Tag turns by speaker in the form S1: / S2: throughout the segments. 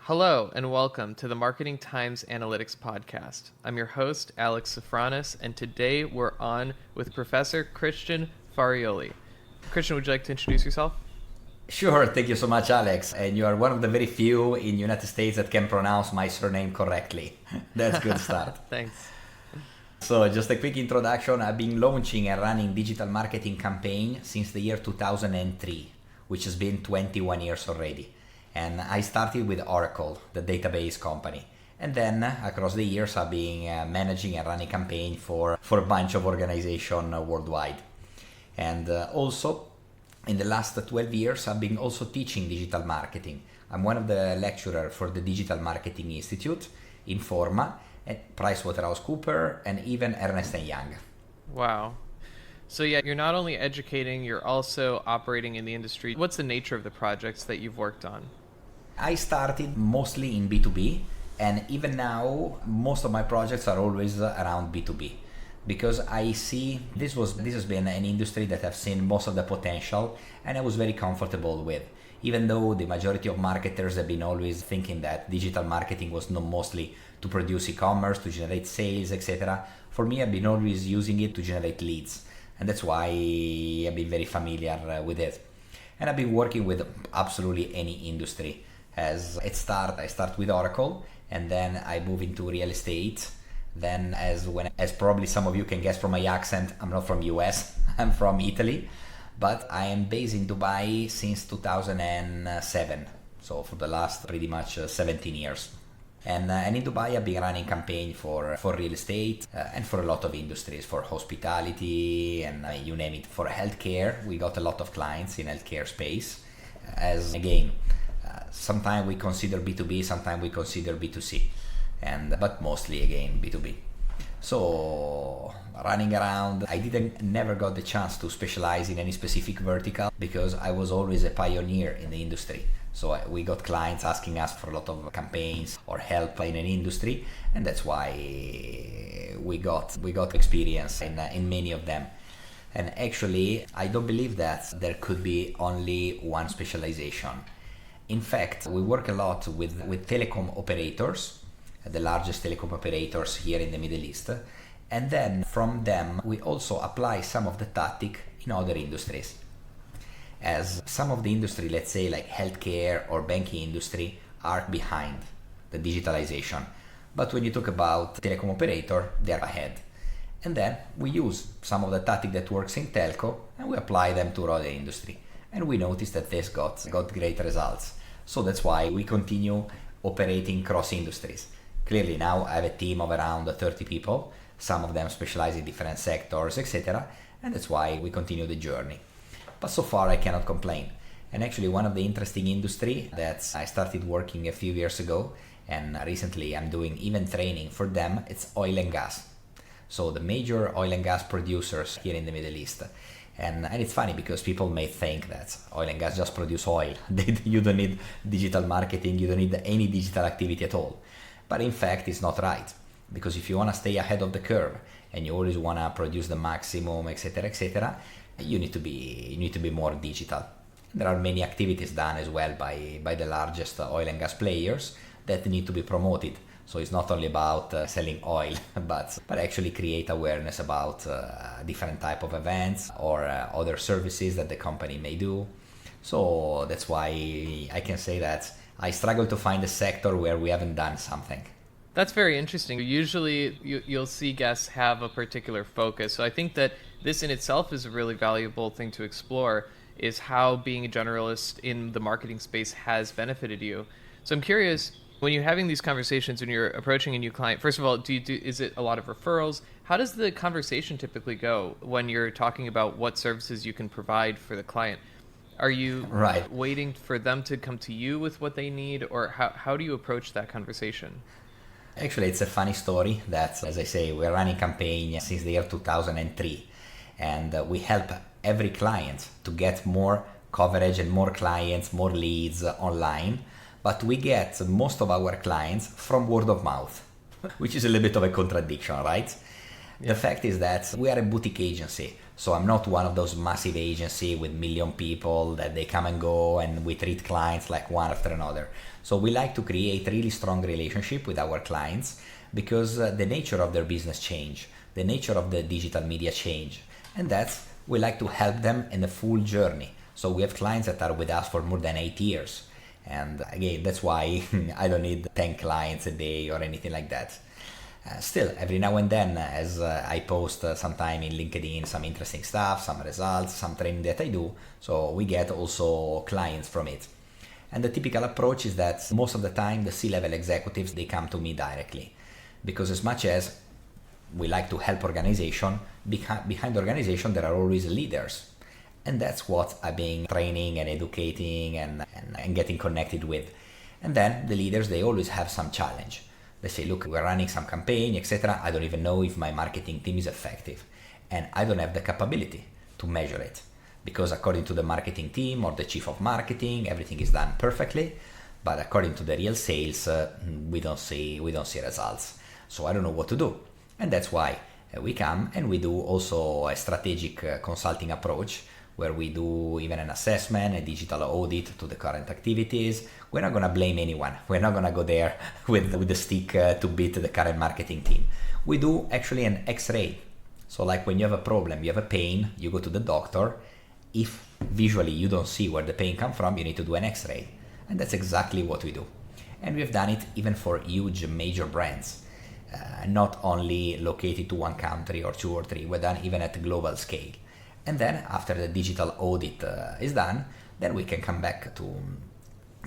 S1: Hello and welcome to the Marketing Times Analytics Podcast. I'm your host, Alex Sofronas, and today we're on with Professor Christian Farioli. Christian, would you like to introduce yourself?
S2: Sure, thank you so much, Alex. And you are one of the very few in the United States that can pronounce my surname correctly. That's a good start.
S1: Thanks.
S2: So just a quick introduction. I've been launching and running digital marketing campaign since the year 2003, which has been 21 years already. And I started with Oracle, the database company. And then across the years, I've been managing and running campaign for a bunch of organizations worldwide. And also, in the last 12 years, I've been also teaching digital marketing. I'm one of the lecturers for the Digital Marketing Institute, Informa, at PricewaterhouseCoopers, and even Ernst & Young.
S1: Wow. So yeah, you're not only educating, you're also operating in the industry. What's the nature of the projects that you've worked on?
S2: I started mostly in B2B, and even now, most of my projects are always around B2B. Because I see this has been an industry that I've seen most of the potential, and I was very comfortable with. Even though the majority of marketers have been always thinking that digital marketing was not mostly to produce e-commerce, to generate sales, etc. For me, I've been always using it to generate leads. And that's why I've been very familiar with it. And I've been working with absolutely any industry. I start with Oracle, and then I move into real estate. Then as probably some of you can guess from my accent, I'm not from US, I'm from Italy. But I am based in Dubai since 2007, so for the last pretty much 17 years. And in Dubai I've been running campaign for real estate and for a lot of industries, for hospitality and you name it. For healthcare, we got a lot of clients in healthcare space. As again, sometimes we consider B2B, sometimes we consider B2C, but mostly again B2B. So running around, I never got the chance to specialize in any specific vertical because I was always a pioneer in the industry. So we got clients asking us for a lot of campaigns or help in an industry, and that's why we got experience in many of them. And actually, I don't believe that there could be only one specialization. In fact, we work a lot with telecom operators, the largest telecom operators here in the Middle East, and then from them we also apply some of the tactic in other industries. As some of the industry, let's say like healthcare or banking industry, are behind the digitalization, but when you talk about telecom operator, they're ahead. And then we use some of the tactic that works in telco and we apply them to other industry, and we noticed that this got great results. So that's why we continue operating cross industries. Clearly now I have a team of around 30 people, some of them specialize in different sectors, etc. And that's why we continue the journey. But so far I cannot complain. And actually one of the interesting industry that I started working a few years ago, and recently I'm doing even training for them, it's oil and gas. So the major oil and gas producers here in the Middle East. And it's funny because people may think that oil and gas just produce oil. You don't need digital marketing, you don't need any digital activity at all. But in fact, it's not right, because if you want to stay ahead of the curve and you always want to produce the maximum, etc., you need to be more digital. There are many activities done as well by the largest oil and gas players that need to be promoted. So it's not only about selling oil, but actually create awareness about different type of events or other services that the company may do. So that's why I can say that I struggle to find a sector where we haven't done something.
S1: That's very interesting. Usually you'll see guests have a particular focus. So I think that this in itself is a really valuable thing to explore, is how being a generalist in the marketing space has benefited you. So I'm curious, when you're having these conversations, when you're approaching a new client, first of all, is it a lot of referrals? How does the conversation typically go when you're talking about what services you can provide for the client? Are you waiting for them to come to you with what they need, or how do you approach that conversation?
S2: Actually, it's a funny story that, as I say, we're running campaign since the year 2003, and we help every client to get more coverage and more clients, more leads online, but we get most of our clients from word of mouth, which is a little bit of a contradiction, right? The fact is that we are a boutique agency. So I'm not one of those massive agency with million people that they come and go and we treat clients like one after another. So we like to create really strong relationship with our clients because the nature of their business change, the nature of the digital media change. And that's, we like to help them in the full journey. So we have clients that are with us for more than 8 years. And again, that's why I don't need 10 clients a day or anything like that. Still, every now and then, as I post sometime in LinkedIn, some interesting stuff, some results, some training that I do, so we get also clients from it. And the typical approach is that most of the time the C-level executives, they come to me directly. Because as much as we like to help organization, behind the organization there are always leaders. And that's what I've been training and educating and getting connected with. And then the leaders, they always have some challenge. They say, look, we're running some campaign, etc. I don't even know if my marketing team is effective. And I don't have the capability to measure it. Because according to the marketing team or the chief of marketing, everything is done perfectly. But according to the real sales, we don't see results. So I don't know what to do. And that's why we come and we do also a strategic consulting approach where we do even an assessment, a digital audit to the current activities. We're not going to blame anyone. We're not going to go there with the stick to beat the current marketing team. We do actually an X-ray. So like when you have a problem, you have a pain, you go to the doctor. If visually you don't see where the pain comes from, you need to do an X-ray. And that's exactly what we do. And we've done it even for huge major brands. Not only located to one country or two or three, we're done even at global scale. And then after the digital audit is done, then we can come back to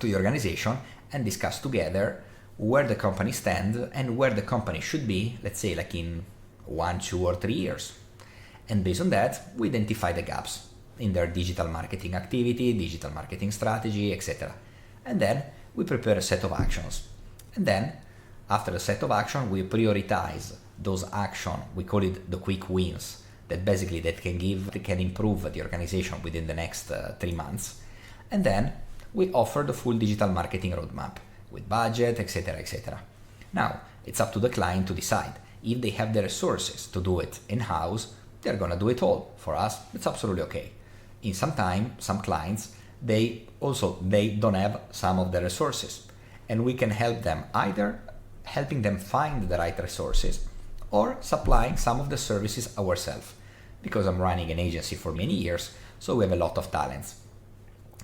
S2: the organization and discuss together where the company stands and where the company should be, let's say like in 1, 2 or 3 years. And based on that, we identify the gaps in their digital marketing activity, digital marketing strategy, etc. And then we prepare a set of actions. And then after the set of action, we prioritize those actions. We call it the quick wins. That basically that can improve the organization within the next 3 months. And then we offer the full digital marketing roadmap with budget, etc., etc. Now, it's up to the client to decide. If they have the resources to do it in-house, they're going to do it all. For us, it's absolutely okay. In some time, some clients, they don't have some of the resources. And we can help them either helping them find the right resources or supplying some of the services ourselves. Because I'm running an agency for many years, so we have a lot of talents.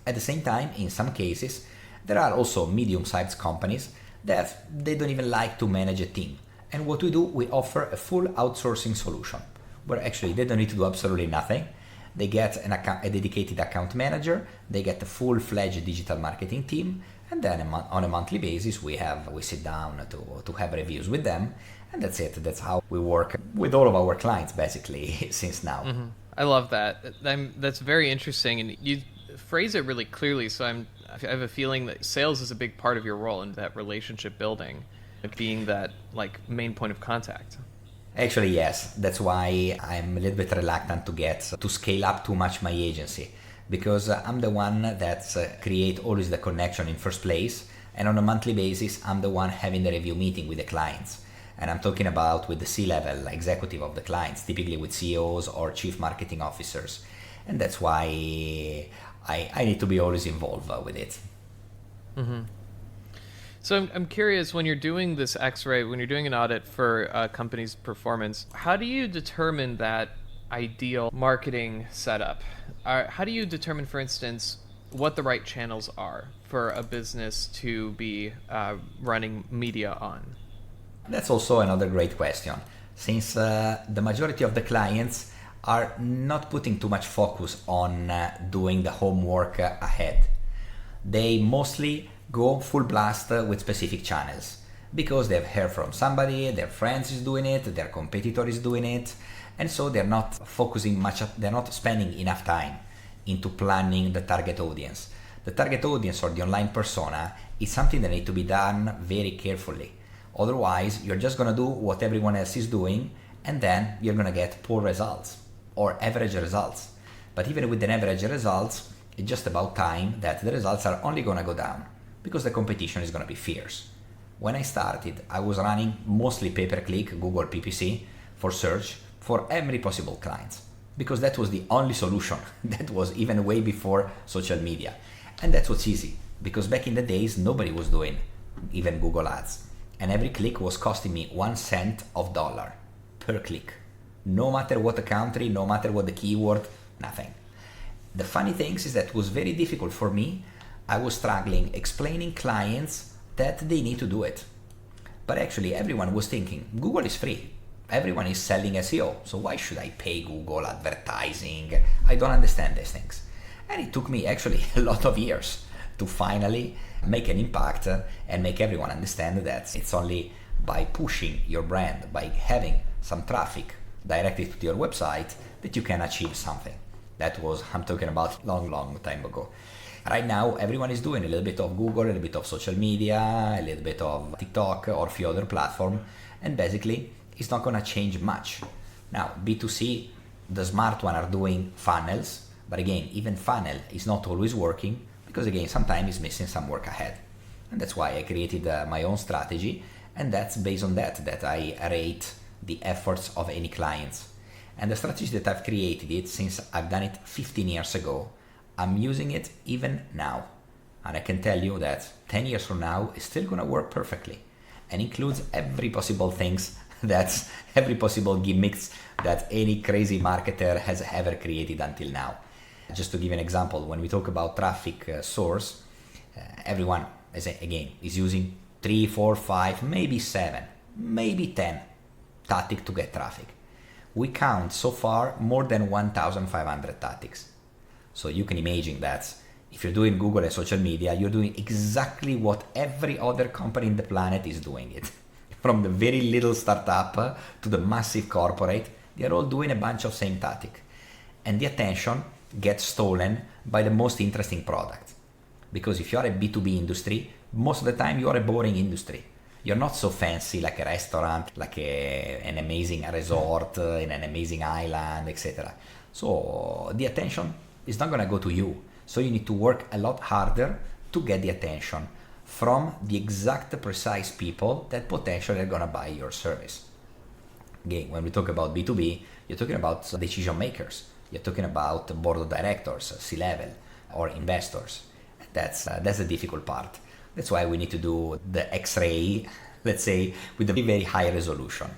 S2: At the same time, in some cases, there are also medium-sized companies that they don't even like to manage a team. And what we do, we offer a full outsourcing solution, where actually they don't need to do absolutely nothing. They get a dedicated account manager, they get a full-fledged digital marketing team, and then on a monthly basis we sit down to have reviews with them. And that's it. That's how we work with all of our clients, basically, since now.
S1: Mm-hmm. I love that. That's very interesting, and you phrase it really clearly. So I have a feeling that sales is a big part of your role in that relationship building, being that like main point of contact.
S2: Actually, yes. That's why I'm a little bit reluctant to scale up too much my agency, because I'm the one that create always the connection in first place, and on a monthly basis, I'm the one having the review meeting with the clients. And I'm talking about with the C-level executive of the clients, typically with CEOs or chief marketing officers. And that's why I need to be always involved with it.
S1: Mm-hmm. So I'm curious, when you're doing this X-ray, when you're doing an audit for a company's performance, how do you determine that ideal marketing setup? How do you determine, for instance, what the right channels are for a business to be running media on?
S2: That's also another great question, since the majority of the clients are not putting too much focus on doing the homework ahead. They mostly go full blast with specific channels because they've heard from somebody, their friends is doing it, their competitor is doing it, and so they're not focusing much, they're not spending enough time into planning the target audience. The target audience or the online persona is something that needs to be done very carefully. Otherwise, you're just going to do what everyone else is doing, and then you're going to get poor results or average results. But even with the average results, it's just about time that the results are only going to go down because the competition is going to be fierce. When I started, I was running mostly pay-per-click Google PPC for search for every possible client, because that was the only solution. That was even way before social media. And that's what's easy, because back in the days, nobody was doing even Google Ads. And every click was costing me 1 cent of dollar per click. No matter what the country, no matter what the keyword, nothing. The funny thing is that it was very difficult for me. I was struggling explaining clients that they need to do it. But actually everyone was thinking, Google is free. Everyone is selling SEO, so why should I pay Google advertising? I don't understand these things. And it took me actually a lot of years to finally make an impact and make everyone understand that it's only by pushing your brand, by having some traffic directed to your website, that you can achieve something. That was, I'm talking about long time ago. Right now, everyone is doing a little bit of Google, a little bit of social media, a little bit of TikTok or a few other platforms, and basically it's not gonna change much. Now, B2C, the smart one are doing funnels, but again, even funnel is not always working, because again, sometimes it's missing some work ahead. And that's why I created my own strategy, and that's based on that I rate the efforts of any clients. And the strategy that I've created it since I've done it 15 years ago, I'm using it even now. And I can tell you that 10 years from now, it's still gonna work perfectly, and includes every possible things, that's every possible gimmicks that any crazy marketer has ever created until now. Just to give an example, when we talk about traffic source, everyone, again, is using 3, 4, 5, maybe 7, maybe 10 tactics to get traffic. We count so far more than 1,500 tactics. So you can imagine that if you're doing Google and social media, you're doing exactly what every other company in the planet is doing it. From the very little startup to the massive corporate, they're all doing a bunch of same tactic. And the attention gets stolen by the most interesting product. Because if you are a B2B industry, most of the time you are a boring industry. You're not so fancy like a restaurant, like an amazing resort in an amazing island, etc. So the attention is not going to go to you. So you need to work a lot harder to get the attention from the exact precise people that potentially are going to buy your service. Again, when we talk about B2B, you're talking about decision makers. You're talking about board of directors, C-level, or investors. That's the difficult part. That's why we need to do the X-ray, let's say, with a very high resolution.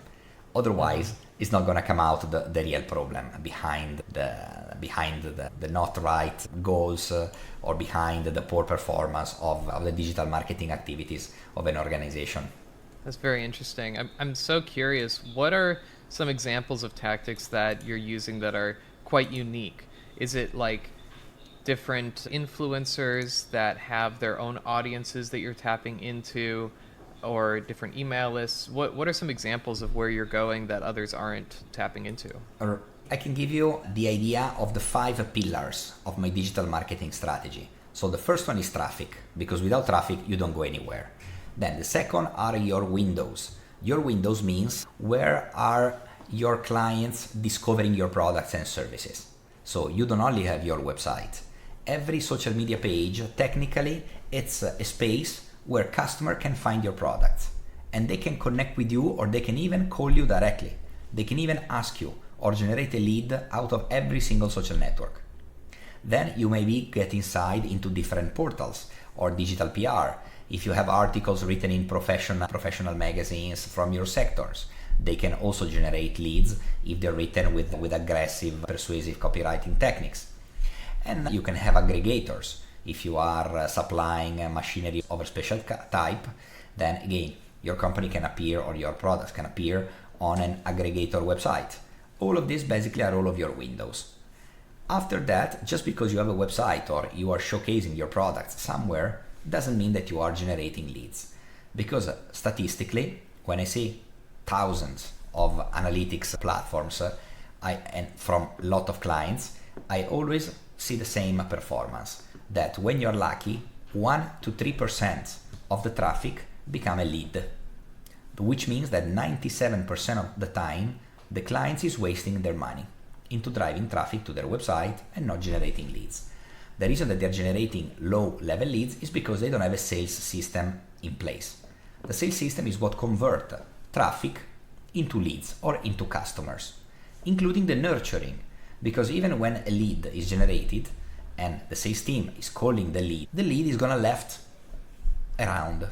S2: Otherwise, it's not going to come out the real problem behind the not right goals or behind the poor performance of the digital marketing activities of an organization.
S1: That's very interesting. I'm so curious, what are some examples of tactics that you're using that are quite unique? Is it like different influencers that have their own audiences that you're tapping into, or different email lists? What are some examples of where you're going that others aren't tapping into?
S2: Or I can give you the idea of the 5 pillars of my digital marketing strategy. So the first one is traffic, because without traffic you don't go anywhere. Then the second are your windows. Your windows means where are your clients discovering your products and services. So you don't only have your website. Every social media page, technically, it's a space where customer can find your products, and they can connect with you, or they can even call you directly. They can even ask you or generate a lead out of every single social network. Then you maybe get inside into different portals or digital PR. If you have articles written in professional magazines from your sectors, they can also generate leads if they're written with aggressive, persuasive copywriting techniques. And you can have aggregators. If you are supplying machinery of a special type, then again, your company can appear, or your products can appear on an aggregator website. All of these basically are all of your windows. After that, just because you have a website or you are showcasing your products somewhere doesn't mean that you are generating leads. Because statistically, when I see thousands of analytics platforms and from a lot of clients, I always see the same performance. That when you're lucky, 1 to 3% of the traffic become a lead, which means that 97% of the time the client is wasting their money into driving traffic to their website and not generating leads. The reason that they're generating low-level leads is because they don't have a sales system in place. The sales system is what converts traffic into leads or into customers, including the nurturing, because even when a lead is generated and the sales team is calling the lead is gonna left around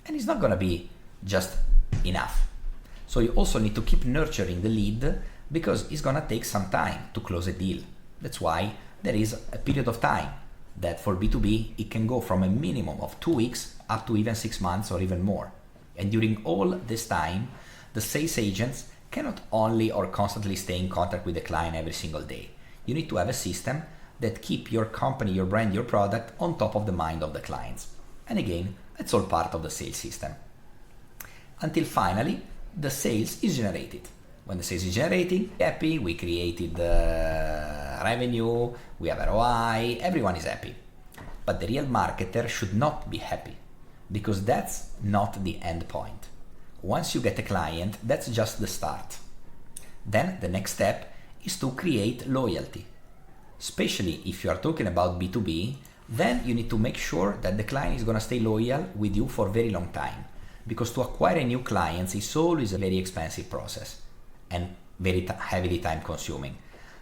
S2: and it's not gonna be just enough. So you also need to keep nurturing the lead because it's gonna take some time to close a deal. That's why there is a period of time that for B2B it can go from a minimum of 2 weeks up to even 6 months or even more. And during all this time, the sales agents cannot only or constantly stay in contact with the client every single day. You need to have a system that keep your company, your brand, your product on top of the mind of the clients. And again, it's all part of the sales system. Until finally, the sales is generated. When the sales is generating, happy, we created the revenue, we have ROI, everyone is happy. But the real marketer should not be happy, because that's not the end point. Once you get a client, that's just the start. Then the next step is to create loyalty. Especially if you are talking about B2B, then you need to make sure that the client is going to stay loyal with you for a very long time. Because to acquire a new client is always a very expensive process and very heavily time consuming.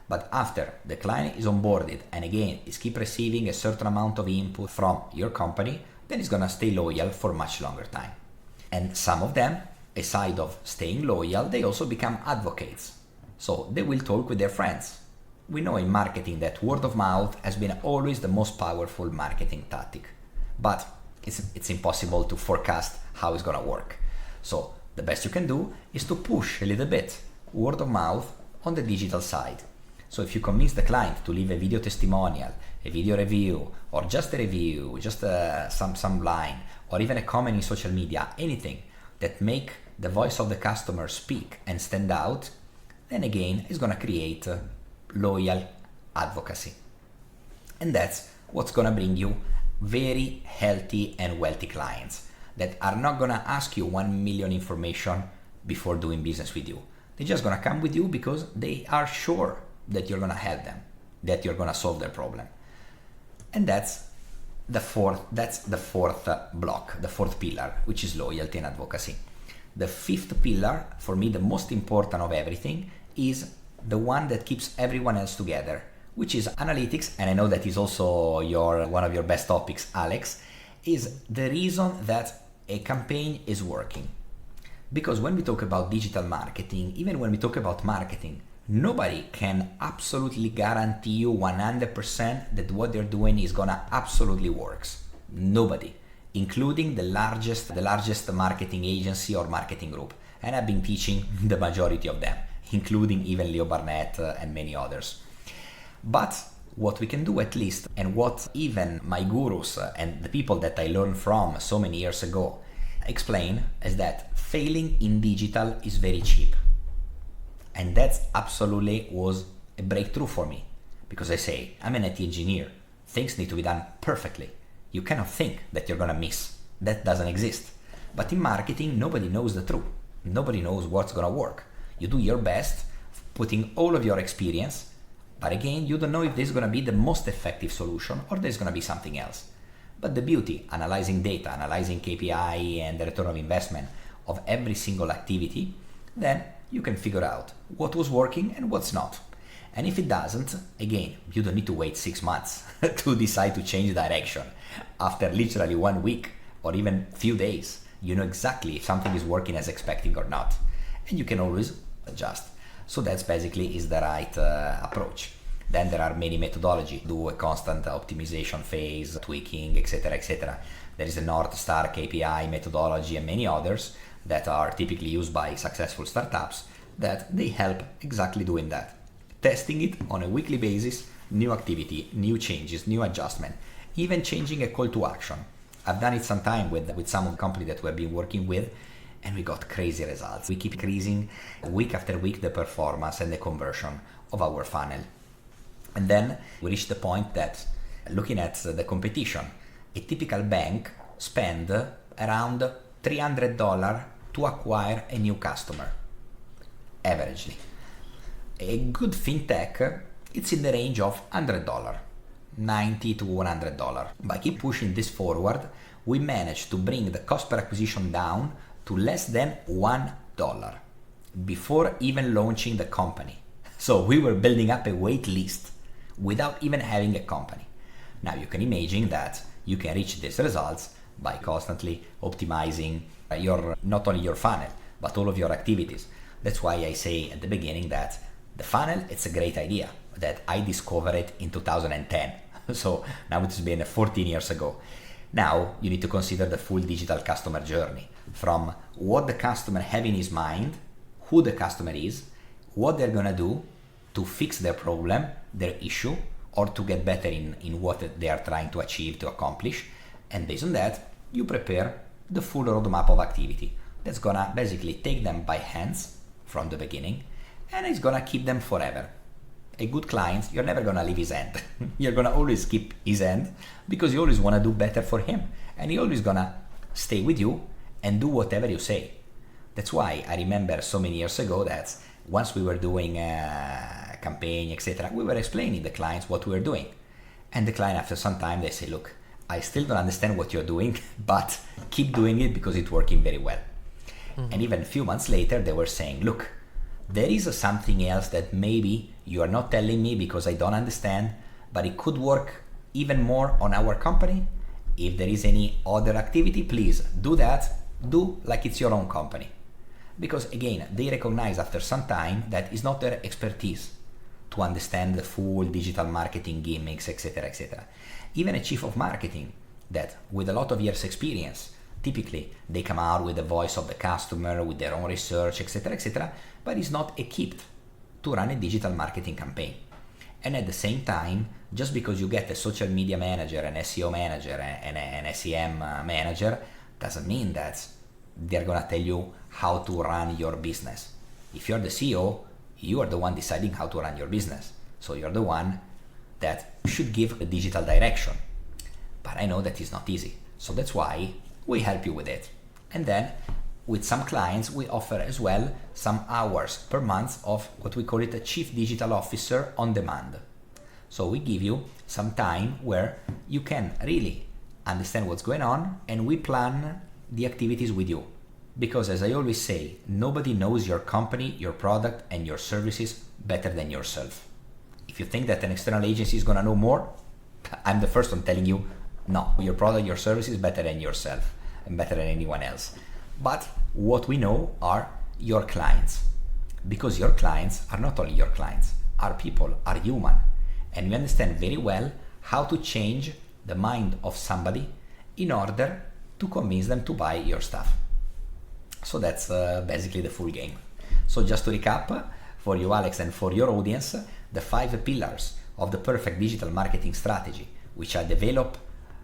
S2: But after the client is onboarded and again is keep receiving a certain amount of input from your company, then it's going to stay loyal for much longer time. And some of them, aside of staying loyal, they also become advocates. So they will talk with their friends. We know in marketing that word of mouth has been always the most powerful marketing tactic. But it's impossible to forecast how it's going to work. So the best you can do is to push a little bit word of mouth on the digital side. So if you convince the client to leave a video testimonial, a video review, or just a review, just some line, or even a comment in social media, anything that make the voice of the customer speak and stand out, then again it's going to create loyal advocacy. And that's what's going to bring you very healthy and wealthy clients that are not going to ask you 1 million information before doing business with you. They're just going to come with you because they are sure that you're going to help them, that you're going to solve their problem. And that's the fourth block, the fourth pillar, which is loyalty and advocacy. The fifth pillar, for me the most important of everything, is the one that keeps everyone else together, which is analytics. And I know that is also one of your best topics, Alex, is the reason that a campaign is working. Because when we talk about digital marketing, even when we talk about marketing, nobody can absolutely guarantee you 100% that what they're doing is gonna absolutely works. Nobody, including the largest marketing agency or marketing group. And I've been teaching the majority of them, including even Leo Barnett and many others. But what we can do at least, and what even my gurus and the people that I learned from so many years ago explain, is that failing in digital is very cheap. And that absolutely was a breakthrough for me, because I say, I'm an IT engineer. Things need to be done perfectly. You cannot think that you're gonna miss. That doesn't exist. But in marketing, nobody knows the truth. Nobody knows what's gonna work. You do your best, putting all of your experience, but again, you don't know if this is gonna be the most effective solution or there's gonna be something else. But the beauty, analyzing data, analyzing KPI and the return of investment of every single activity, then you can figure out what was working and what's not. And if it doesn't, again, you don't need to wait 6 months to decide to change direction. After literally 1 week or even few days, you know exactly if something is working as expected or not. And you can always adjust. So that's basically is the right approach. Then there are many methodologies, do a constant optimization phase, tweaking, etc., etc. There is a North Star KPI methodology and many others that are typically used by successful startups that they help exactly doing that. Testing it on a weekly basis, new activity, new changes, new adjustment, even changing a call to action. I've done it sometime with some of the company that we've been working with, and we got crazy results. We keep increasing week after week the performance and the conversion of our funnel. And then we reached the point that, looking at the competition, a typical bank spend around $300 to acquire a new customer, averagely. A good fintech, it's in the range of $100, $90 to $100. By keep pushing this forward, we managed to bring the cost per acquisition down to less than $1. before even launching the company. So we were building up a wait list without even having a company. Now you can imagine that you can reach these results by constantly optimizing not only your funnel, but all of your activities. That's why I say at the beginning that the funnel, it's a great idea that I discovered it in 2010. So now it's been 14 years ago. Now you need to consider the full digital customer journey, from what the customer have in his mind, who the customer is, what they're gonna do to fix their problem, their issue, or to get better in what they are trying to achieve, to accomplish. And based on that, you prepare the full roadmap of activity that's gonna basically take them by hands from the beginning, and it's gonna keep them forever. A good client, you're never gonna leave his hand. You're gonna always keep his hand because you always wanna do better for him, and he always gonna stay with you and do whatever you say. That's why I remember so many years ago that once we were doing a campaign, etc., we were explaining to the clients what we were doing. And the client, after some time, they say, look, I still don't understand what you're doing, but keep doing it because it's working very well. Mm-hmm. And even a few months later, they were saying, look, there is something else that maybe you are not telling me because I don't understand, but it could work even more on our company. If there is any other activity, please do that. Do like it's your own company. Because again, they recognize after some time that it's not their expertise to understand the full digital marketing gimmicks, etc., etc. Even a chief of marketing that with a lot of years experience, typically they come out with the voice of the customer, with their own research, etc., etc., but is not equipped to run a digital marketing campaign. And at the same time, just because you get a social media manager, an SEO manager, and an SEM manager, doesn't mean that they're gonna tell you how to run your business. If you're the CEO, you are the one deciding how to run your business. So you're the one that should give a digital direction. But I know that is not easy. So that's why we help you with it. And then with some clients, we offer as well some hours per month of what we call it a chief digital officer on demand. So we give you some time where you can really understand what's going on, and we plan the activities with you. Because as I always say, nobody knows your company, your product, and your services better than yourself. If you think that an external agency is going to know more, I'm the first one telling you, no, your product, your service is better than yourself and better than anyone else. But what we know are your clients. Because your clients are not only your clients, are people, are human. And we understand very well how to change the mind of somebody in order to convince them to buy your stuff. So that's basically the full game. So just to recap for you, Alex, and for your audience, the 5 pillars of the perfect digital marketing strategy, which I developed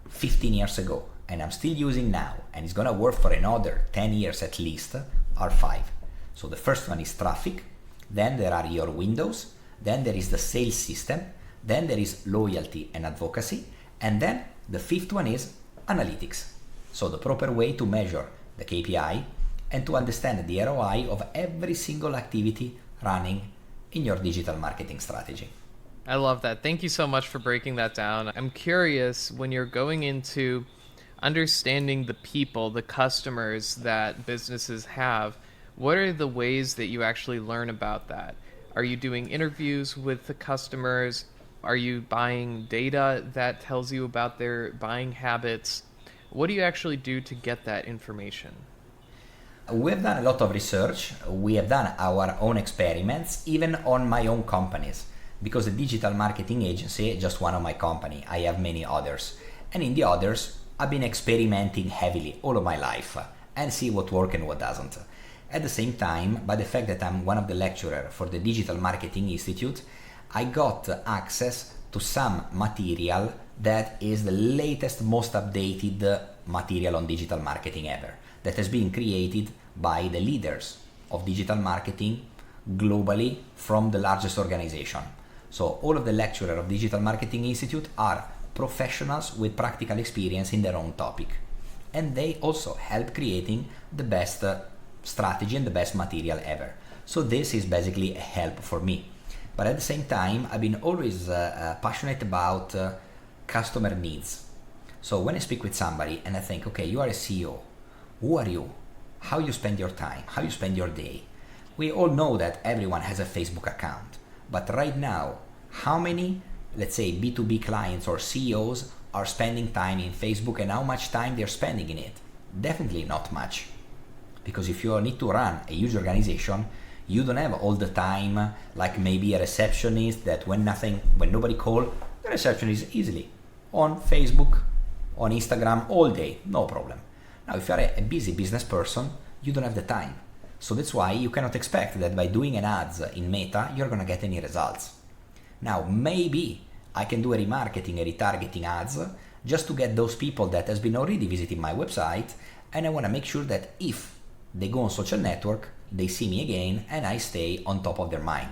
S2: 15 years ago and I'm still using now, and it's gonna work for another 10 years at least, are 5. So the first one is traffic, then there are your windows, then there is the sales system, then there is loyalty and advocacy, and then the 5th one is analytics. So the proper way to measure the KPI and to understand the ROI of every single activity running in your digital marketing strategy.
S1: I love that. Thank you so much for breaking that down. I'm curious, when you're going into understanding the people, the customers that businesses have, what are the ways that you actually learn about that? Are you doing interviews with the customers? Are you buying data that tells you about their buying habits? What do you actually do to get that information?
S2: We have done a lot of research. We have done our own experiments, even on my own companies, because the digital marketing agency is just one of my company. I have many others. And in the others, I've been experimenting heavily all of my life and see what works and what doesn't. At the same time, by the fact that I'm one of the lecturers for the Digital Marketing Institute, I got access to some material that is the latest, most updated material on digital marketing ever, that has been created by the leaders of digital marketing globally from the largest organization. So all of the lecturers of Digital Marketing Institute are professionals with practical experience in their own topic. And they also help creating the best strategy and the best material ever. So this is basically a help for me. But at the same time, I've been always passionate about customer needs. So when I speak with somebody and I think, okay, you are a CEO, who are you? How you spend your time? How you spend your day? We all know that everyone has a Facebook account, but right now, how many, let's say, B2B clients or CEOs are spending time in Facebook, and how much time they're spending in it? Definitely not much. Because if you need to run a huge organization, you don't have all the time, like maybe a receptionist that when nobody calls, the receptionist is easily on Facebook, on Instagram all day, no problem. Now, if you're a busy business person, you don't have the time. So that's why you cannot expect that by doing an ads in Meta, you're gonna get any results. Now, maybe I can do a remarketing, a retargeting ads, just to get those people that has been already visiting my website, and I wanna make sure that if they go on social network, they see me again, and I stay on top of their mind.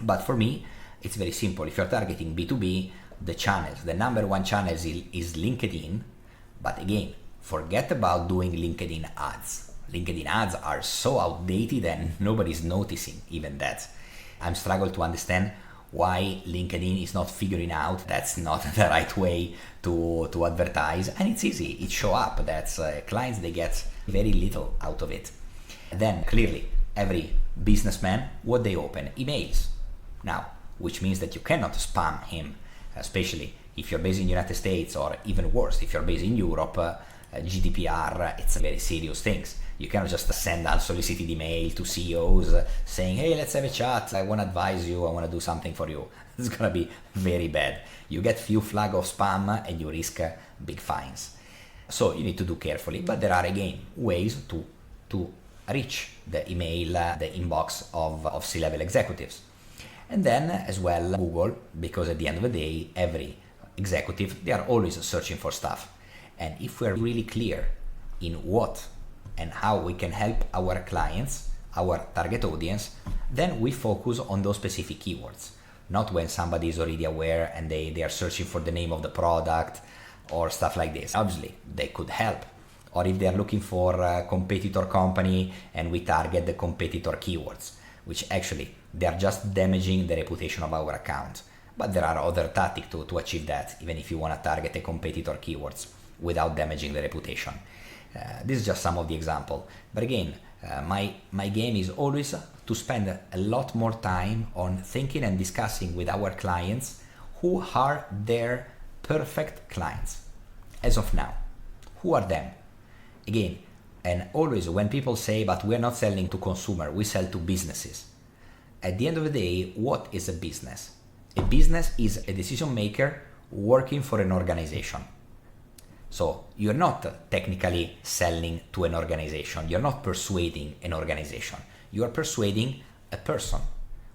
S2: But for me, it's very simple. If you're targeting B2B, the number one channel is LinkedIn. But again, forget about doing LinkedIn ads. LinkedIn ads are so outdated and nobody's noticing even that. I'm struggling to understand why LinkedIn is not figuring out that's not the right way to advertise. And it's easy. It show up that clients, they get very little out of it. Then clearly, every businessman, what they open? Emails. Now, which means that you cannot spam him, especially if you're based in the United States, or even worse, if you're based in Europe, GDPR, it's very serious things. You cannot just send unsolicited email to CEOs saying, hey, let's have a chat, I want to advise you, I want to do something for you. It's going to be very bad. You get few flag of spam and you risk big fines. So you need to do carefully, but there are again ways to reach the email, the inbox of C-level executives. And then as well Google, because at the end of the day, every executive, they are always searching for stuff. And if we're really clear in what and how we can help our clients, our target audience, then we focus on those specific keywords. Not when somebody is already aware and they are searching for the name of the product or stuff like this. Obviously, they could help. Or if they are looking for a competitor company and we target the competitor keywords, which actually they are just damaging the reputation of our account. But there are other tactics to achieve that, even if you want to target a competitor keywords without damaging the reputation. This is just some of the example. But again, my game is always to spend a lot more time on thinking and discussing with our clients who are their perfect clients as of now. Who are them? Again, and always when people say, but we're not selling to consumer, we sell to businesses. At the end of the day, what is a business? A business is a decision maker working for an organization. So you're not technically selling to an organization. You're not persuading an organization. You are persuading a person,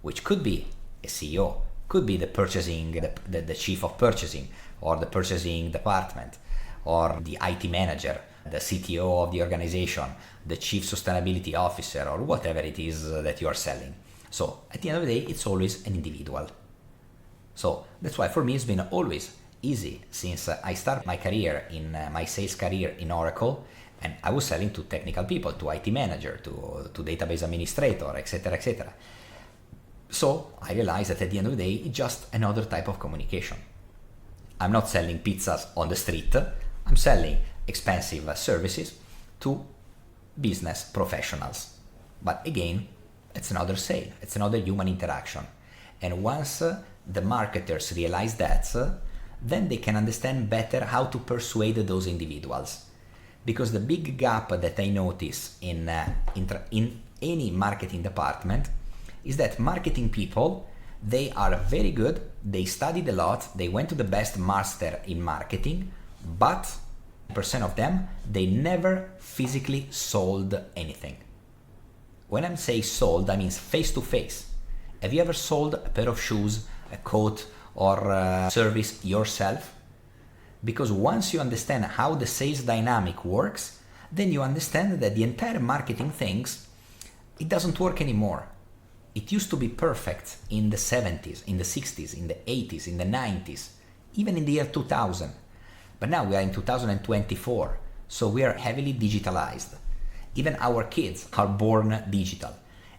S2: which could be a CEO, could be the purchasing, the chief of purchasing, or the purchasing department, or the IT manager, the CTO of the organization, the chief sustainability officer, or whatever it is that you are selling. So at the end of the day, it's always an individual. So that's why for me it's been always easy since I started my career in my sales career in Oracle, and I was selling to technical people, to IT manager, to database administrator, etc., etc. So I realized that at the end of the day, it's just another type of communication. I'm not selling pizzas on the street. I'm selling expensive services to business professionals. But again, it's another sale. It's another human interaction. And once the marketers realize that, then they can understand better how to persuade those individuals. Because the big gap that I notice in any marketing department is that marketing people, they are very good, they studied a lot, they went to the best master in marketing, but percent of them, they never physically sold anything. When I say sold, I mean face to face. Have you ever sold a pair of shoes, a coat, or a service yourself? Because once you understand how the sales dynamic works, then you understand that the entire marketing things, it doesn't work anymore. It used to be perfect in the 70s, in the 60s, in the 80s, in the 90s, even in the year 2000. But now we are in 2024, so we are heavily digitalized. Even our kids are born digital,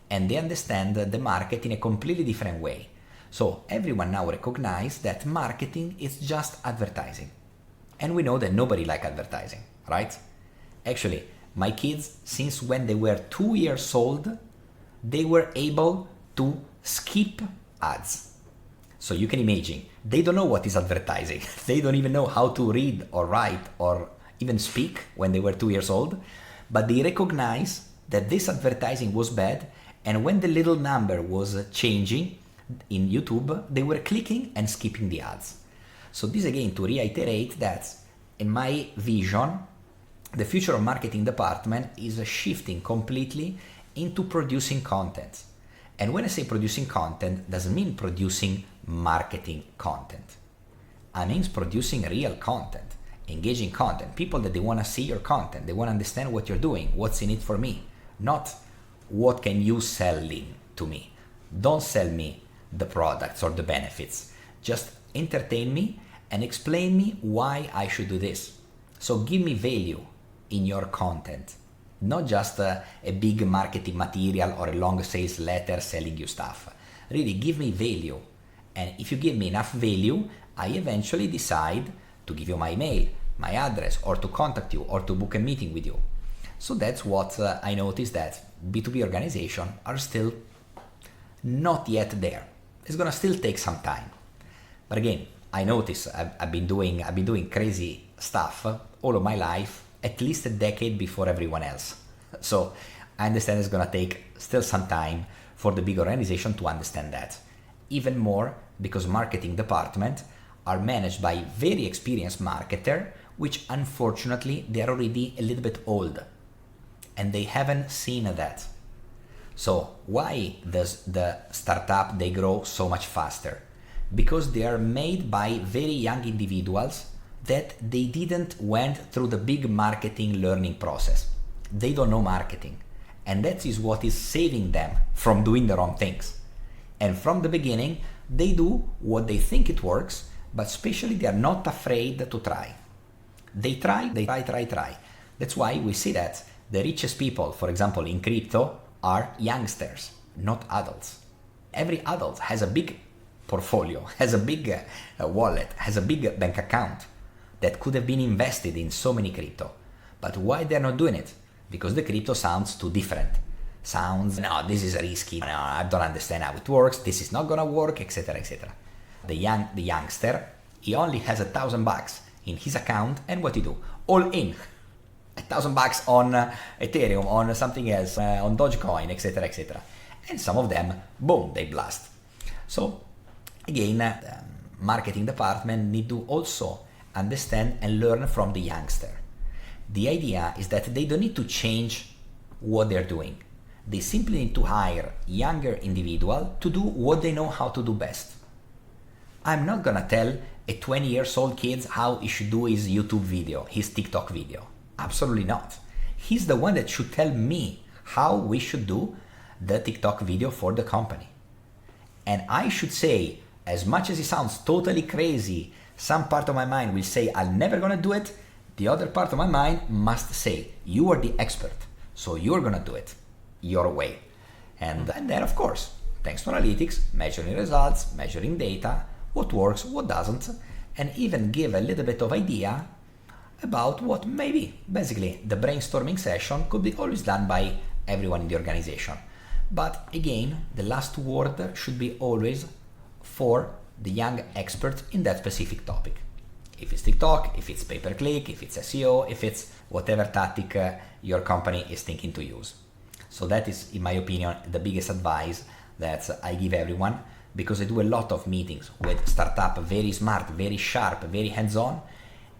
S2: and they understand the market in a completely different way. So everyone now recognizes that marketing is just advertising. And we know that nobody likes advertising, right? Actually, my kids, since when they were 2 years old, they were able to skip ads. So you can imagine, they don't know what is advertising. They don't even know how to read or write or even speak when they were 2 years old, but they recognize that this advertising was bad, and when the little number was changing in YouTube, they were clicking and skipping the ads. So this again to reiterate that in my vision, the future of marketing department is shifting completely into producing content. And when I say producing content, doesn't mean producing marketing content. I mean producing real content, engaging content, people that they want to see your content, they want to understand what you're doing, what's in it for me, not what can you sell in to me. Don't sell me the products or the benefits. Just entertain me and explain me why I should do this. So give me value in your content, not just a big marketing material or a long sales letter selling you stuff. Really give me value. And if you give me enough value, I eventually decide to give you my email, my address, or to contact you, or to book a meeting with you. So that's what I noticed, that B2B organizations are still not yet there. It's gonna still take some time. But again, I notice I've been doing crazy stuff all of my life, at least a decade before everyone else. So I understand it's gonna take still some time for the big organization to understand that. Even more because marketing departments are managed by very experienced marketers, which unfortunately they are already a little bit old and they haven't seen that. So why does the startup they grow so much faster? Because they are made by very young individuals that they didn't went through the big marketing learning process. They don't know marketing, and that is what is saving them from doing the wrong things. And from the beginning, they do what they think it works, but especially they are not afraid to try. They try. That's why we see that the richest people, for example, in crypto, are youngsters, not adults. Every adult has a big portfolio, has a big wallet, has a big bank account that could have been invested in so many crypto. But why they're not doing it? Because the crypto sounds too different. No, this is risky, no, I don't understand how it works, this is not gonna work, etc., etc. The youngster, he only has $1,000 in his account, and what he do? All in. $1,000 on Ethereum, on something else, on Dogecoin, etc., etc. And some of them, boom, they blast. So again, the marketing department need to also understand and learn from the youngster. The idea is that they don't need to change what they're doing. They simply need to hire younger individual to do what they know how to do best. I'm not gonna tell a 20 years old kid how he should do his YouTube video, his TikTok video. Absolutely not. He's the one that should tell me how we should do the TikTok video for the company. And I should say, as much as it sounds totally crazy, some part of my mind will say, I'm never gonna do it. The other part of my mind must say, you are the expert, so you're gonna do it your way. And then, of course, thanks to analytics, measuring results, measuring data, what works, what doesn't, and even give a little bit of idea about what maybe, basically, the brainstorming session could be always done by everyone in the organization. But again, the last word should be always for the young expert in that specific topic. If it's TikTok, if it's pay-per-click, if it's SEO, if it's whatever tactic your company is thinking to use. So that is, in my opinion, the biggest advice that I give everyone, because I do a lot of meetings with startup, very smart, very sharp, very hands-on,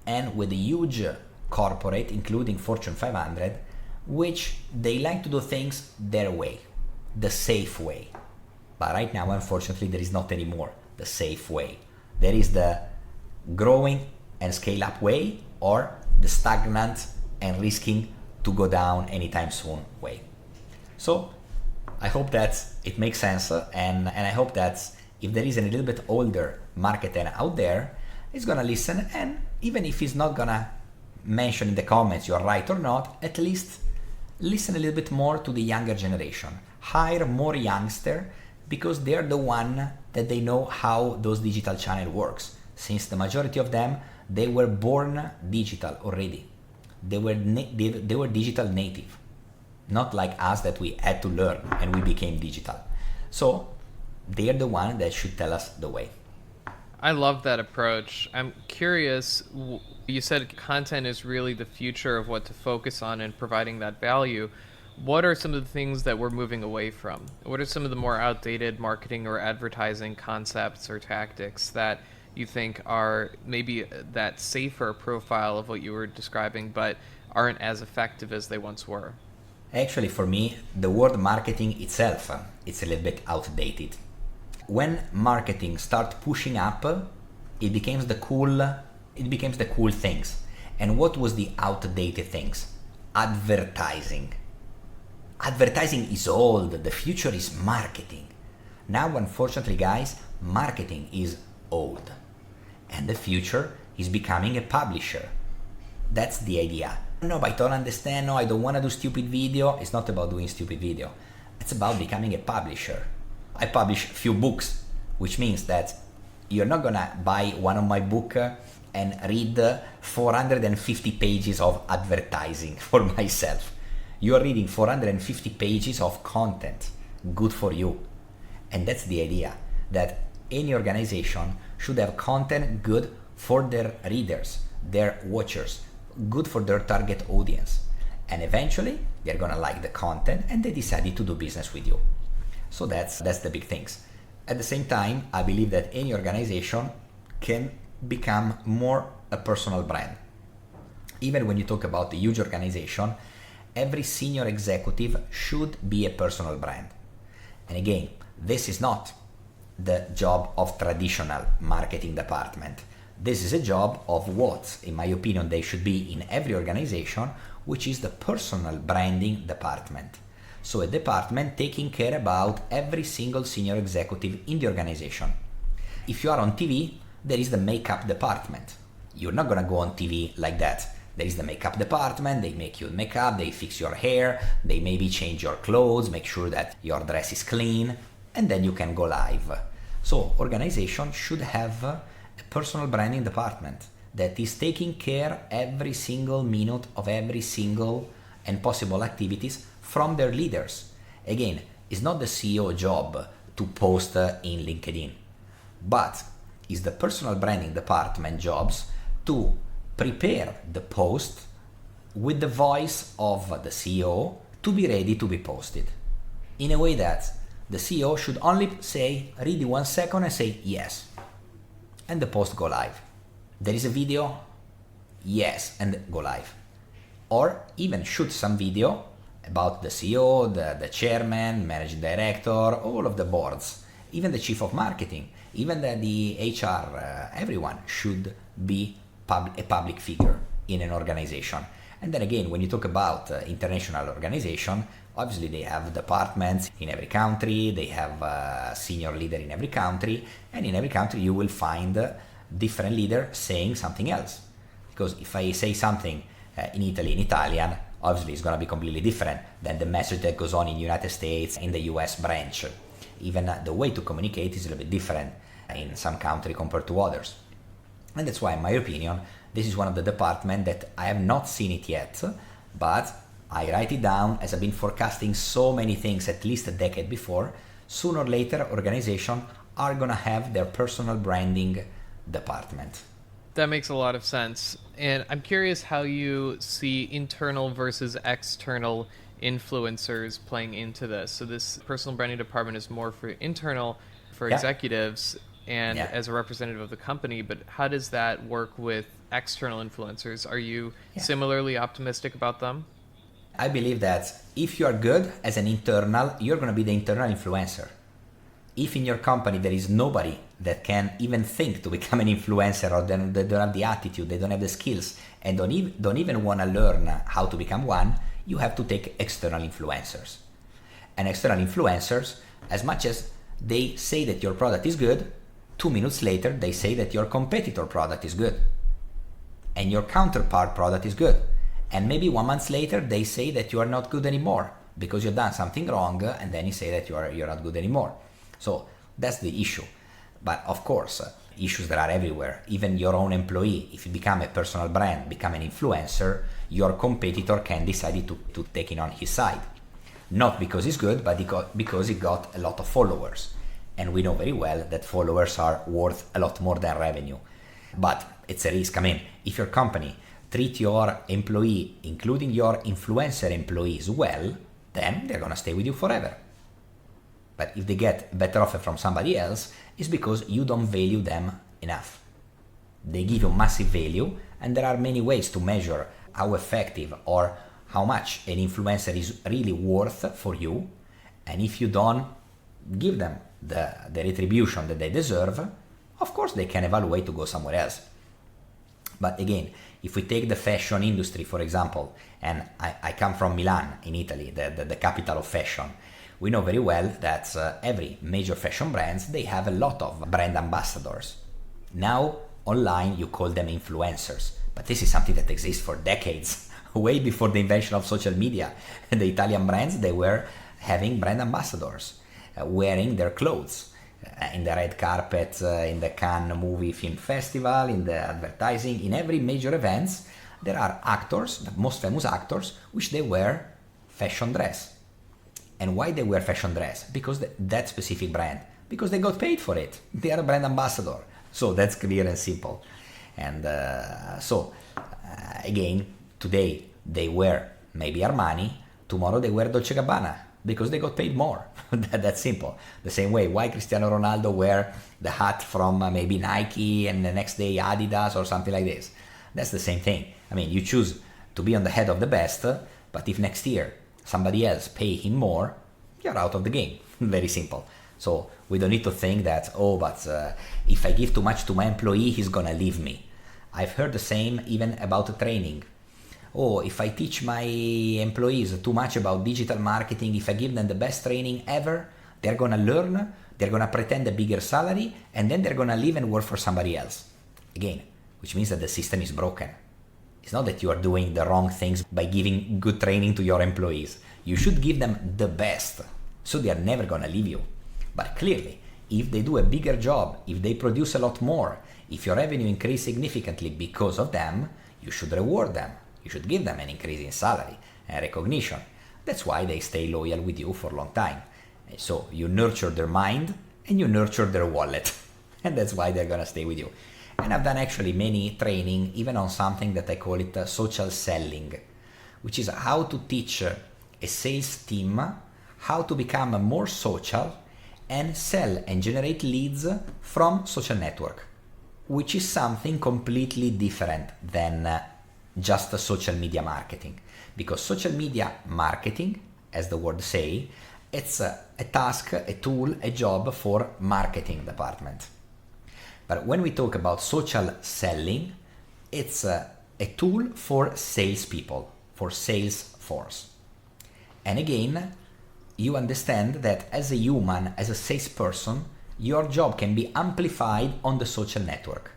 S2: and with a huge corporate, including Fortune 500, which they like to do things their way, the safe way. But right now, unfortunately, there is not anymore the safe way. There is the growing and scale up way, or the stagnant and risking to go down anytime soon way. So I hope that it makes sense, and I hope that if there is a little bit older marketer out there, he's gonna listen, and even if he's not gonna mention in the comments you're right or not, at least listen a little bit more to the younger generation. Hire more youngster, because they're the one that they know how those digital channel works. Since the majority of them, they were born digital already. They were digital native. not like us that we had to learn and we became digital. So they're the one that should tell us the way.
S1: I love that approach. I'm curious, you said content is really the future of what to focus on and providing that value. What are some of the things that we're moving away from? What are some of the more outdated marketing or advertising concepts or tactics that you think are maybe that safer profile of what you were describing, but aren't as effective as they once were?
S2: Actually, for me, the word marketing itself, it's a little bit outdated. When marketing starts pushing up, it becomes the cool things. And what was the outdated things? Advertising. Advertising is old. The future is marketing. Now, unfortunately, guys, marketing is old. And the future is becoming a publisher. That's the idea. No, but I don't understand. No, I don't want to do stupid video. It's not about doing stupid video. It's about becoming a publisher. I publish few books, which means that you're not gonna buy one of my book and read 450 pages of advertising for myself. You are reading 450 pages of content, good for you. And that's the idea, that any organization should have content good for their readers, their watchers, good for their target audience. And eventually, they're gonna like the content and they decided to do business with you. So that's the big things. At the same time, I believe that any organization can become more a personal brand. Even when you talk about a huge organization, every senior executive should be a personal brand. And again, this is not the job of traditional marketing department. This is a job of what, in my opinion, they should be in every organization, which is the personal branding department. So a department taking care about every single senior executive in the organization. If you are on TV, there is the makeup department. You're not gonna go on TV like that. There is the makeup department, they make you makeup, they fix your hair, they maybe change your clothes, make sure that your dress is clean, and then you can go live. So organization should have a personal branding department that is taking care every single minute of every single and possible activities from their leaders. Again, it's not the CEO job to post in LinkedIn, but it's the personal branding department jobs to prepare the post with the voice of the CEO to be ready to be posted. In a way that the CEO should only say, read it 1 second and say yes, and the post go live. There is a video, yes, and go live. Or even shoot some video about the CEO, the chairman, managing director, all of the boards, even the chief of marketing, even the HR, everyone should be a public figure in an organization. And then again, when you talk about international organization, obviously they have departments in every country, they have a senior leader in every country, and in every country you will find different leader saying something else. Because if I say something in Italy in Italian, obviously it's going to be completely different than the message that goes on in the United States, in the US branch. Even the way to communicate is a little bit different in some country compared to others. And that's why, in my opinion, this is one of the departments that I have not seen it yet, but I write it down as I've been forecasting so many things at least a decade before. Sooner or later, organizations are going to have their personal branding department.
S1: That makes a lot of sense. And I'm curious how you see internal versus external influencers playing into this. So this personal branding department is more for internal, for executives and as a representative of the company, but how does that work with external influencers? Are you similarly optimistic about them?
S2: I believe that if you are good as an internal, you're going to be the internal influencer. If in your company there is nobody that can even think to become an influencer, or they don't have the attitude, they don't have the skills, and don't even want to learn how to become one, you have to take external influencers. And external influencers, as much as they say that your product is good, 2 minutes later they say that your competitor product is good and your counterpart product is good, and maybe 1 month later they say that you are not good anymore because you've done something wrong, and then you say that you're not good anymore. So that's the issue. But of course, issues that are everywhere, even your own employee, if you become a personal brand, become an influencer, your competitor can decide to take it on his side. Not because he's good, but because he got a lot of followers. And we know very well that followers are worth a lot more than revenue. But it's a risk. I mean, if your company treat your employee, including your influencer employees, well, then they're gonna stay with you forever. But if they get better offer from somebody else, it's because you don't value them enough. They give you massive value, and there are many ways to measure how effective or how much an influencer is really worth for you. And if you don't give them the retribution that they deserve, of course they can evaluate to go somewhere else. But again, if we take the fashion industry, for example, and I come from Milan in Italy, the capital of fashion, we know very well that every major fashion brands, they have a lot of brand ambassadors. Now, online, you call them influencers, but this is something that exists for decades, way before the invention of social media. The Italian brands, they were having brand ambassadors, wearing their clothes in the red carpet, in the Cannes Movie Film Festival, in the advertising, in every major events, there are actors, the most famous actors, which they wear fashion dress. And why they wear fashion dress? Because that specific brand, because they got paid for it. They are a brand ambassador. So that's clear and simple. And again, today they wear maybe Armani, tomorrow they wear Dolce & Gabbana, because they got paid more. That's simple. The same way, why Cristiano Ronaldo wear the hat from maybe Nike and the next day Adidas or something like this. That's the same thing. I mean, you choose to be on the head of the best, but if next year somebody else pay him more, you're out of the game. Very simple. So we don't need to think that, if I give too much to my employee, he's gonna leave me. I've heard the same even about training. If I teach my employees too much about digital marketing, if I give them the best training ever, they're gonna learn, they're gonna pretend a bigger salary, and then they're gonna leave and work for somebody else. Again, which means that the system is broken. It's not that you are doing the wrong things by giving good training to your employees. You should give them the best, so they are never gonna leave you. But clearly, if they do a bigger job, if they produce a lot more, if your revenue increase significantly because of them, you should reward them. You should give them an increase in salary and recognition. That's why they stay loyal with you for a long time. So you nurture their mind and you nurture their wallet. And that's why they're gonna stay with you. And I've done actually many training even on something that I call it social selling, which is how to teach a sales team how to become more social and sell and generate leads from social network, which is something completely different than just social media marketing. Because social media marketing, as the word say, it's a task, a tool, a job for marketing department. But when we talk about social selling, it's a tool for salespeople, for sales force. And again, you understand that as a human, as a salesperson, your job can be amplified on the social network.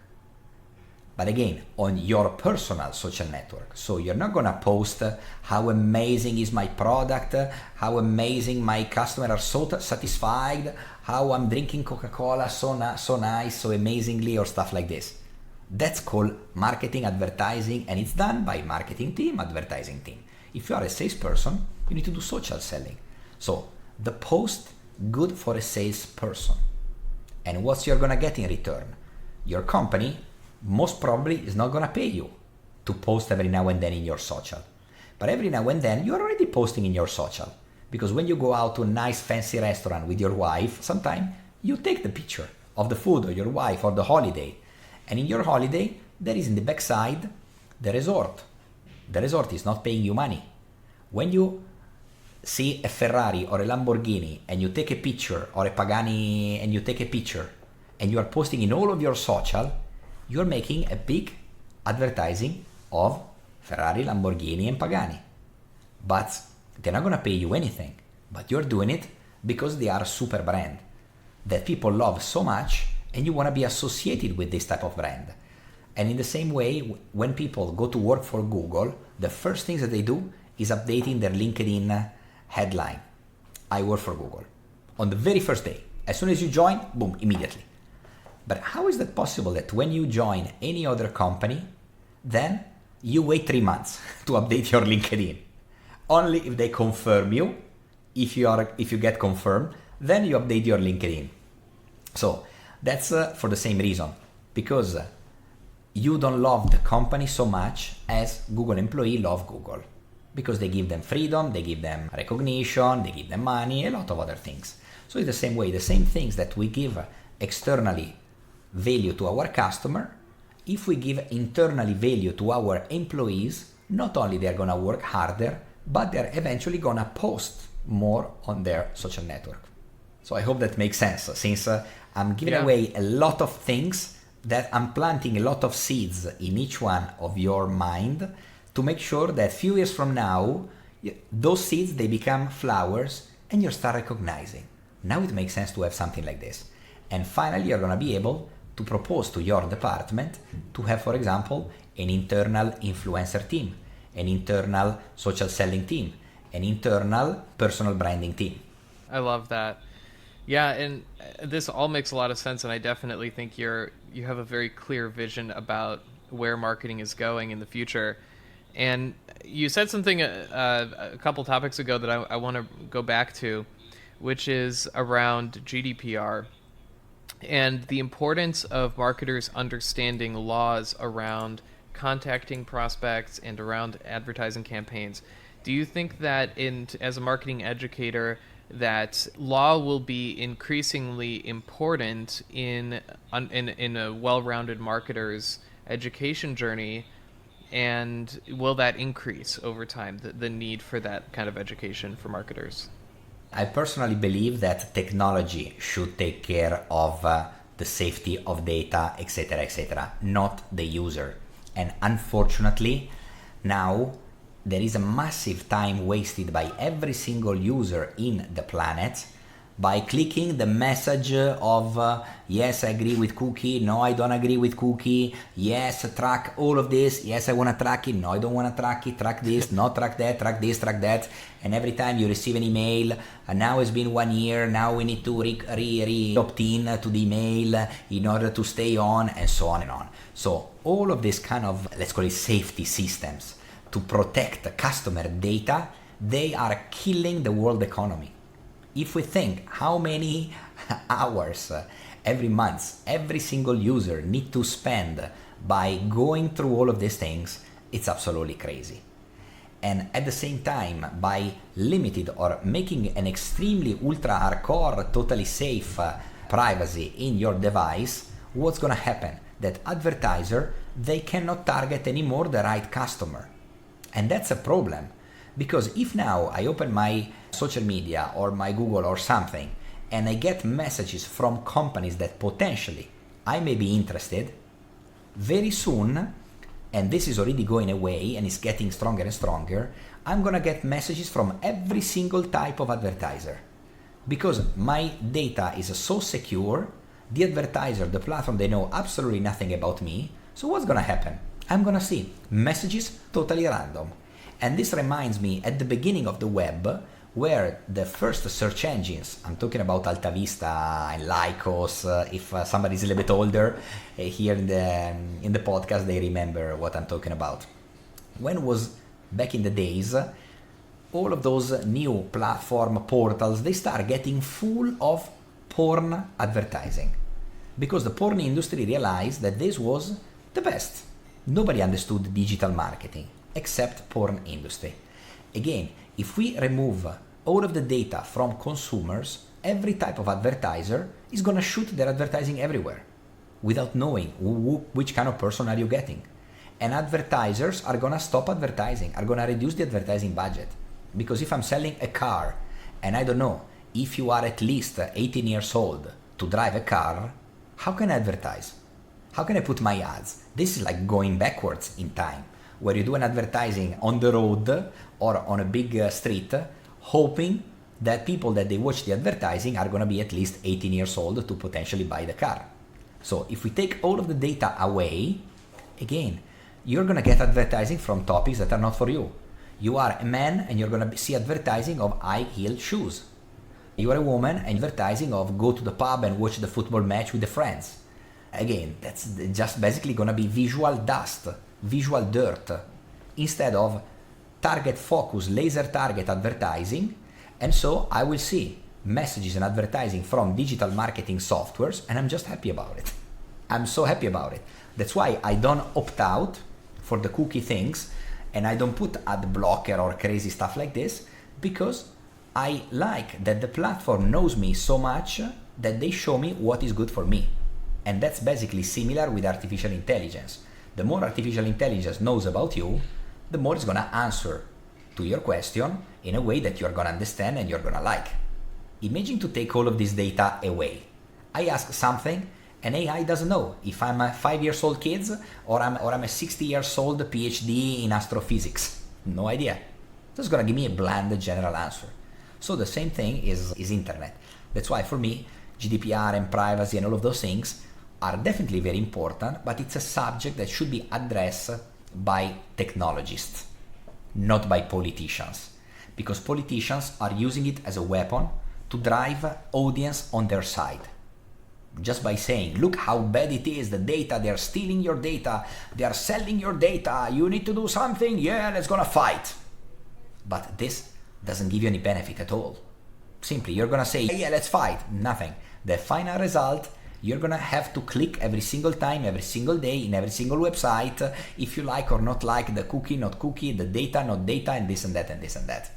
S2: But again, on your personal social network. So you're not gonna post how amazing is my product, how amazing my customers are so satisfied, how I'm drinking Coca-Cola so nice, so amazingly, or stuff like this. That's called marketing, advertising, and it's done by marketing team, advertising team. If you are a salesperson, you need to do social selling. So the post, good for a salesperson. And what you're gonna get in return? Your company most probably is not gonna pay you to post every now and then in your social. But every now and then you're already posting in your social. Because when you go out to a nice fancy restaurant with your wife, sometimes you take the picture of the food or your wife or the holiday. And in your holiday, there is in the backside the resort. The resort is not paying you money. When you see a Ferrari or a Lamborghini and you take a picture, or a Pagani and you take a picture and you are posting in all of your social, you're making a big advertising of Ferrari, Lamborghini and Pagani. But they're not gonna pay you anything. But you're doing it because they are a super brand that people love so much, and you wanna be associated with this type of brand. And in the same way, when people go to work for Google, the first things that they do is updating their LinkedIn headline. I work for Google. On the very first day. As soon as you join, boom, immediately. But how is that possible that when you join any other company, then you wait 3 months to update your LinkedIn? Only if they confirm you if you get confirmed, then you update your LinkedIn. So that's for the same reason, because you don't love the company so much as Google employee love Google, because they give them freedom, they give them recognition, they give them money, a lot of other things. So it's the same way, the same things that we give externally value to our customer, if we give internally value to our employees, not only they're gonna work harder, but they're eventually gonna post more on their social network. So I hope that makes sense, since I'm giving away a lot of things, that I'm planting a lot of seeds in each one of your mind to make sure that few years from now, those seeds, they become flowers and you start recognizing. Now it makes sense to have something like this. And finally, you're gonna be able to propose to your department to have, for example, an internal influencer team, an internal social selling team, an internal personal branding team.
S1: I love that. Yeah, and this all makes a lot of sense, and I definitely think you have a very clear vision about where marketing is going in the future. And you said something a couple topics ago that I want to go back to, which is around GDPR and the importance of marketers understanding laws around contacting prospects and around advertising campaigns. Do you think that as a marketing educator, that law will be increasingly important in a well-rounded marketer's education journey, and will that increase over time, the need for that kind of education for marketers?
S2: I personally believe that technology should take care of the safety of data, etc., not the user. And unfortunately, now there is a massive time wasted by every single user in the planet by clicking the message of yes, I agree with cookie, no, I don't agree with cookie, yes, track all of this, yes, I want to track it, no, I don't want to track it, track this, no, track that, track this, track that. And every time you receive an email, now it's been 1 year, now we need to opt-in to the email in order to stay on, and so on and on. So all of this kind of, let's call it safety systems to protect customer data, they are killing the world economy. If we think how many hours every month every single user need to spend by going through all of these things, it's absolutely crazy. And at the same time, by limited or making an extremely ultra hardcore, totally safe privacy in your device, what's gonna happen? That advertiser, they cannot target anymore the right customer. And that's a problem. Because if now I open my social media or my Google or something and I get messages from companies that potentially I may be interested, very soon, and this is already going away and it's getting stronger and stronger, I'm gonna get messages from every single type of advertiser. Because my data is so secure, the advertiser, the platform, they know absolutely nothing about me. So what's gonna happen? I'm gonna see messages totally random. And this reminds me at the beginning of the web, where the first search engines, I'm talking about Alta Vista and Lycos, if somebody's a little bit older here in the podcast, they remember what I'm talking about. When was back in the days, all of those new platform portals, they start getting full of porn advertising. Because the porn industry realized that this was the best. Nobody understood digital marketing except porn industry. Again, if we remove all of the data from consumers, every type of advertiser is gonna shoot their advertising everywhere without knowing which kind of person are you getting. And advertisers are gonna stop advertising, are gonna reduce the advertising budget. Because if I'm selling a car and I don't know if you are at least 18 years old to drive a car, how can I advertise? How can I put my ads? This is like going backwards in time, where you do an advertising on the road or on a big street, hoping that people that they watch the advertising are going to be at least 18 years old to potentially buy the car. So if we take all of the data away, again, you're going to get advertising from topics that are not for you. You are a man and you're going to see advertising of high-heeled shoes. You are a woman and advertising of go to the pub and watch the football match with the friends. Again, that's just basically going to be visual dust, visual dirt, instead of target focus, laser target advertising, And so I will see messages and advertising from digital marketing softwares, and I'm just happy about it. I'm so happy about it. That's why I don't opt out for the cookie things, and I don't put ad blocker or crazy stuff like this, because I like that the platform knows me so much that they show me what is good for me. And that's basically similar with artificial intelligence. The more artificial intelligence knows about you, the more it's gonna answer to your question in a way that you're gonna understand and you're gonna like. Imagine to take all of this data away. I ask something and AI doesn't know if I'm a 5-year-old kid or I'm a 60-year-old PhD in astrophysics. No idea. It's gonna give me a bland general answer. So the same thing is internet. That's why for me, GDPR and privacy and all of those things are definitely very important, but it's a subject that should be addressed by technologists, not by politicians. Because politicians are using it as a weapon to drive audience on their side. Just by saying, look how bad it is, the data, they're stealing your data, they are selling your data, you need to do something, yeah, let's gonna fight. But this doesn't give you any benefit at all. Simply, you're gonna say, yeah, let's fight, nothing. The final result, you're gonna have to click every single time, every single day, in every single website, if you like or not like the cookie, not cookie, the data, not data, and this and that and this and that.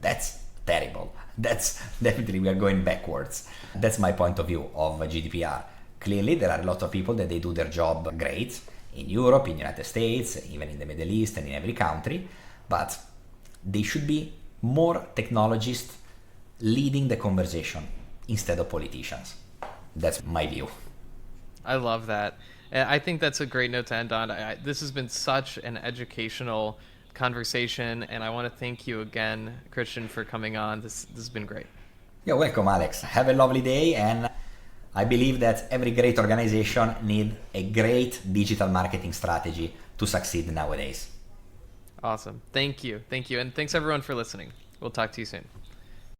S2: That's terrible. That's definitely, we are going backwards. That's my point of view of GDPR. Clearly, there are a lot of people that they do their job great in Europe, in the United States, even in the Middle East and in every country, but they should be more technologists leading the conversation instead of politicians. That's my view.
S1: I love that. And I think that's a great note to end on. This has been such an educational conversation, and I want to thank you again, Christian, for coming on. This has been great.
S2: You're welcome, Alex. Have a lovely day, and I believe that every great organization needs a great digital marketing strategy to succeed nowadays.
S1: Awesome. Thank you. And thanks everyone for listening. We'll talk to you soon.